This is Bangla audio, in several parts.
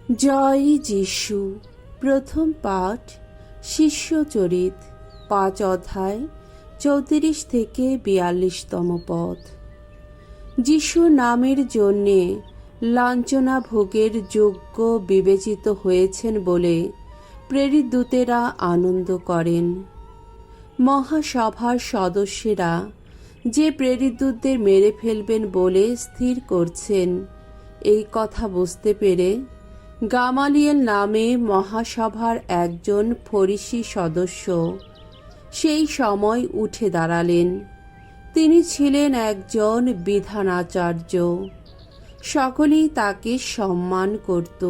জয় যিশু। প্রথম পাঠ শিষ্যচরিত ৫ অধ্যায় ৩৪ থেকে ৪২তম পদ। যিশু নামের জন্যে লাঞ্ছনা ভোগের যোগ্য বিবেচিত হয়েছেন বলে প্রেরিত দূতেরা আনন্দ করেন। মহাসভার সদস্যরা যে প্রেরিত দূতদের মেরে ফেলবেন বলে স্থির করছেন, এই কথা বুঝতে পেরে গামালিয়েল নামে মহাসভার একজন ফরিসি সদস্য সেই সময় উঠে দাঁড়ালেন। তিনি ছিলেন একজন বিধানাচার্য। সকলেই তাকে সম্মান করত।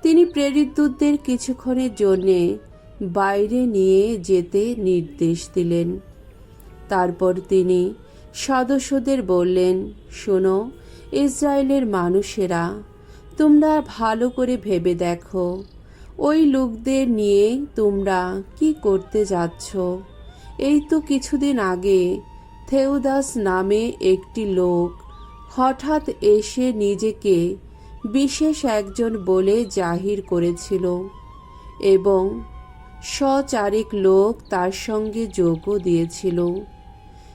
তিনি প্রেরিত দূতদের কিছুক্ষণের জন্যে বাইরে নিয়ে যেতে নির্দেশ দিলেন। তারপর তিনি সদস্যদের বললেন, শোনো ইসরায়েলের মানুষেরা, তোমরা ভালো করে ভেবে দেখো, ওই লোকদের নিয়ে তোমরা কি করতে যাচ্ছ। এই তো কিছুদিন আগে থেউদাস নামে একটি লোক হঠাৎ এসে নিজেকে বিশেষ একজন বলে জাহির করেছিল এবং ১০০ লোক তার সঙ্গে যোগও দিয়েছিল।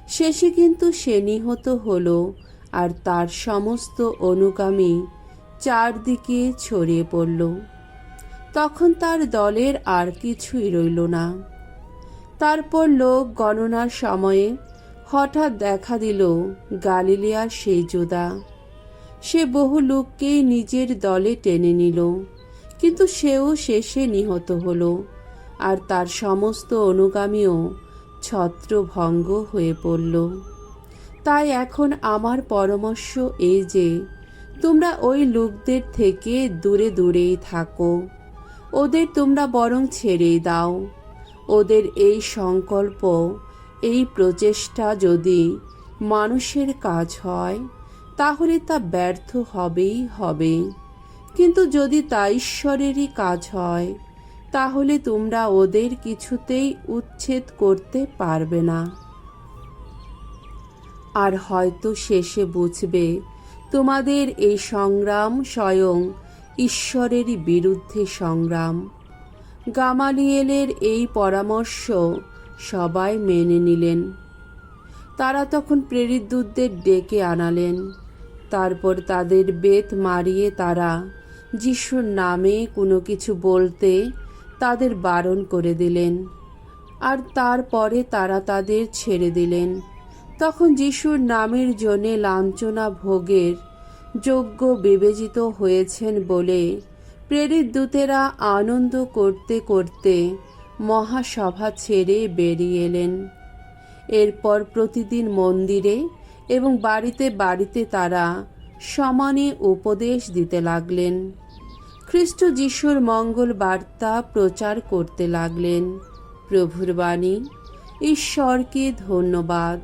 শেষে কিন্তু সে নিহত হল, আর তার সমস্ত অনুগামী চারদিকে ছড়িয়ে পড়ল। তখন তার দলের আর কিছুই রইল না। তারপর লোক গণনার সময়ে হঠাৎ দেখা দিল গালিলিয়ার সেই যোদা। সে বহু লোককেই নিজের দলে টেনে নিল, কিন্তু সেও শেষে নিহত হল, আর তার সমস্ত অনুগামীও ছত্রভঙ্গ হয়ে পড়ল। তাই এখন আমার পরামর্শ এই যে, তোমরা ওই লোকদের থেকে দূরে দূরেই থাকো। ওদের তোমরা বরং ছেড়েই দাও। ওদের এই সংকল্প, এই প্রচেষ্টা যদি মানুষের কাজ হয়, তাহলে তা ব্যর্থ হবেই হবে। কিন্তু যদি তা ঈশ্বরেরই কাজ হয়, তাহলে তোমরা ওদের কিছুতেই উচ্ছেদ করতে পারবে না। আর হয়তো শেষে বুঝবে, তোমাদের এই সংগ্রাম স্বয়ং ঈশ্বরেরই বিরুদ্ধে সংগ্রাম। গামালিয়েলের এই পরামর্শ সবাই মেনে নিলেন। তারা তখন প্রেরিত দূতদের ডেকে আনালেন। তারপর তাদের বেত মারিয়ে তারা যিশুর নামে কোনো কিছু বলতে তাদের বারণ করে দিলেন, আর তারপরে তারা তাদের ছেড়ে দিলেন। তখন যিশুর নামের জন্যে লাঞ্ছনা ভোগের যোগ্য বিবেচিত হয়েছেন বলে প্রেরিত দূতেরা আনন্দ করতে করতে মহাসভা ছেড়ে বেরিয়ে এলেন। এরপর প্রতিদিন মন্দিরে এবং বাড়িতে বাড়িতে তারা সমানে উপদেশ দিতে লাগলেন। খ্রিস্ট যিশুর মঙ্গল বার্তা প্রচার করতে লাগলেন। প্রভুর বাণী। ঈশ্বরকে ধন্যবাদ।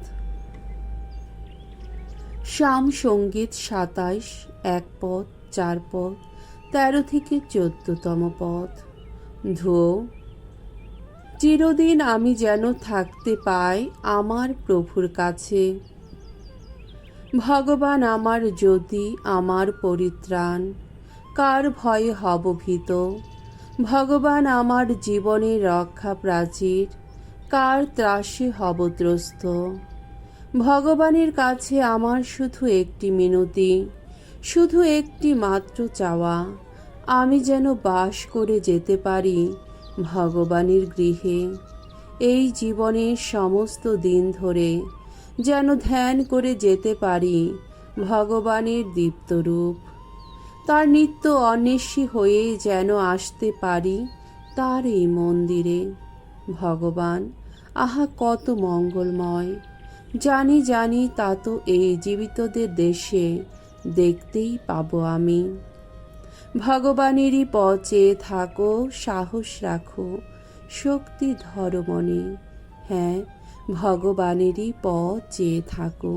শাম সঙ্গীত ২৭, ১ পদ, ৪ পদ, ১৩ থেকে ১৪তম পদ। ধুয়ো। চিরদিন আমি যেন থাকতে পাই আমার প্রভুর কাছে। ভগবান আমার জ্যোতি, আমার পরিত্রাণ, কার ভয়ে হব ভীত। ভগবান আমার জীবনের রক্ষা প্রাচীর, কার ত্রাসে হব ত্রস্ত। ভগবানের কাছে আমার শুধু একটি মিনতি, শুধু একটি মাত্র চাওয়া, আমি যেন বাস করে যেতে পারি ভগবানের গৃহে। এই জীবনের সমস্ত দিন ধরে যেন ধ্যান করে যেতে পারি ভগবানের দীপ্তরূপ। তার নিত্য অন্বেষী হয়ে যেন আসতে পারি তার এই মন্দিরে। ভগবান, আহা কত মঙ্গলময়! জানি জানি তা তো এই জীবিতদের দেশে দেখতেই পাবো আমি। ভগবানেরই পথে থাকো, সাহস রাখো, শক্তি ধরো মনে। হ্যাঁ, ভগবানেরই পথ চেয়ে থাকো।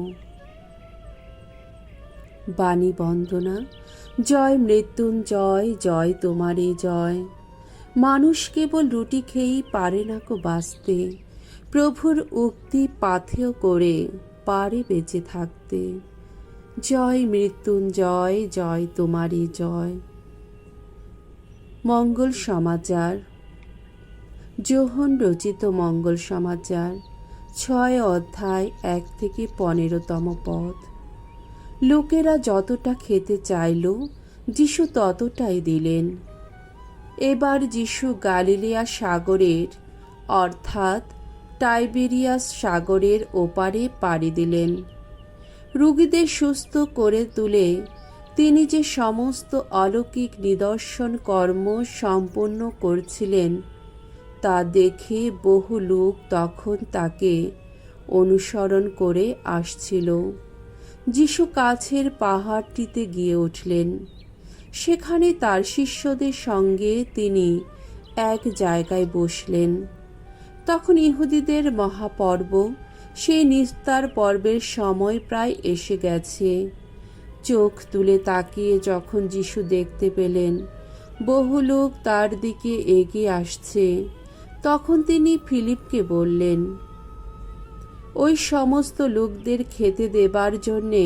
বাণী বন্দনা। জয় মৃত্যুঞ্জয়, জয় তোমারে জয়। মানুষ কেবল রুটি খেয়েই পারে না কো বাঁচতে, প্রভুর উক্তি পাথেয় করে পারে বেঁচে থাকতে। জয় মৃত্যুঞ্জয়, জয় তোমারে জয়। মঙ্গল সমাচার। যোহন রচিত মঙ্গল সমাচার 6 অধ্যায় 1 থেকে 15তম পদ। লোকেরা যতটা খেতে চাইল, যিশু ততটাই দিলেন। এবার যিশু গালিলিয়া সাগরের অর্থাৎ টাইবেরিয়াস সাগরের ওপারে পাড়ি দিলেন। রোগীদের সুস্থ করে তুলে তিনি যে সমস্ত অলৌকিক নিদর্শন কর্ম সম্পন্ন করছিলেন তা দেখে বহু লোক তখন তাকে অনুসরণ করে আসছিল। যিশু কাছের পাহাড়টিতে গিয়ে উঠলেন। সেখানে তার শিষ্যদের সঙ্গে তিনি এক জায়গায় বসলেন। তখন ইহুদিদের মহাপর্ব, সেই নিস্তার পর্বের সময় প্রায় এসে গেছে। চোখ তুলে তাকিয়ে যখন যিশু দেখতে পেলেন বহু লোক তার দিকে এগিয়ে আসছে, তখন তিনি ফিলিপকে বললেন, ওই সমস্ত লোকদের খেতে দেবার জন্যে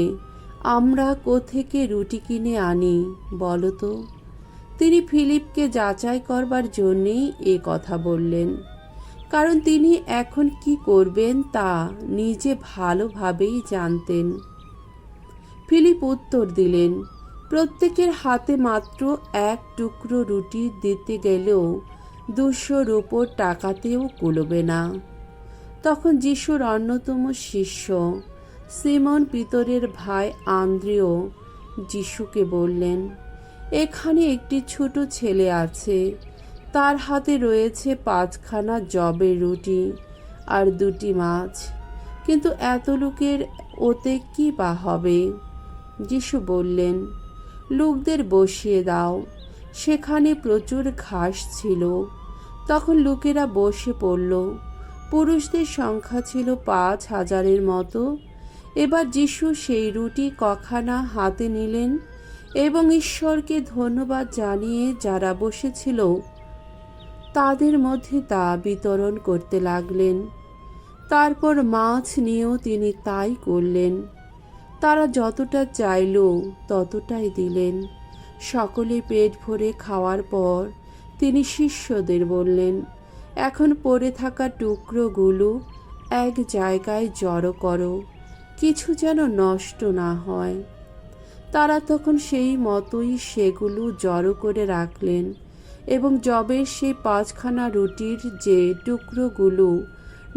আমরা কোত্থেকে রুটি কিনে আনি বলো তো? তিনি ফিলিপকে যাচাই করবার জন্যেই এ কথা বললেন, কারণ তিনি এখন কি করবেন তা নিজে ভালোভাবেই জানতেন। ফিলিপ উত্তর দিলেন, প্রত্যেকের হাতে মাত্র এক টুকরো রুটি দিতে গেলেও 200 রূপোর টাকাতেও কুলোবে না। তখন যিশুর অন্যতম শিষ্য সিমন পিতরের ভাই আন্দ্রেয় যিশুকে বললেন, এখানে একটি ছোট ছেলে আছে, তার হাতে রয়েছে 5খানা যবের রুটি আর 2টি মাছ, কিন্তু এত লোকের ওতে কি বা হবে? যিশু বললেন, লোকদের বসিয়ে দাও। সেখানে প্রচুর ঘাস ছিল। তখন লোকেরা বসে পড়ল। পুরুষদের সংখ্যা ছিল 5000-এর মতো। এবার যিশু সেই রুটি কখানা হাতে নিলেন এবং ঈশ্বরকে ধন্যবাদ জানিয়ে যারা বসেছিল তাদের মধ্যে তা বিতরণ করতে লাগলেন। তারপর মাছ নিয়েও তিনি তাই করলেন। তারা যতটা চাইল ততটাই দিলেন। সকলে পেট ভরে খাওয়ার পর তিনি শিষ্যদের বললেন, এখন পড়ে থাকা টুকরোগুলো এক জায়গায় জড়ো করো, কিছু যেন নষ্ট না হয়। তারা তখন সেই মতোই সেগুলো জড়ো করে রাখলেন এবং যবের সেই 5খানা রুটির যে টুকরোগুলো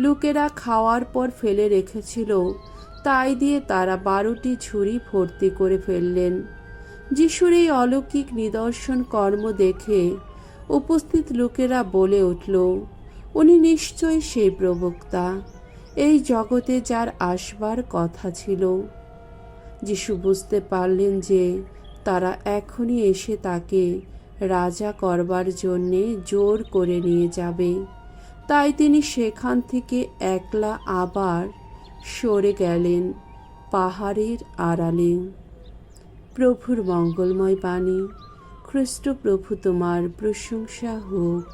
লোকেরা খাওয়ার পর ফেলে রেখেছিল তাই দিয়ে তারা 12টি ঝুড়ি ভর্তি করে ফেললেন। যিশুর এই অলৌকিক নিদর্শন কর্ম দেখে উপস্থিত লোকেরা বলে উঠল, উনি নিশ্চয়ই সেই প্রবক্তা, এই জগতে যার আসবার কথা ছিল। যিশু বুঝতে পারলেন যে তারা এখনই এসে তাকে রাজা করবার জন্যে জোর করে নিয়ে যাবে। তাই তিনি সেখান থেকে একলা আবার সরে গেলেন পাহাড়ের আড়ালে। প্রভুর মঙ্গলময় বাণী। খ্রিস্ট প্রভু তোমার প্রশংসা হোক।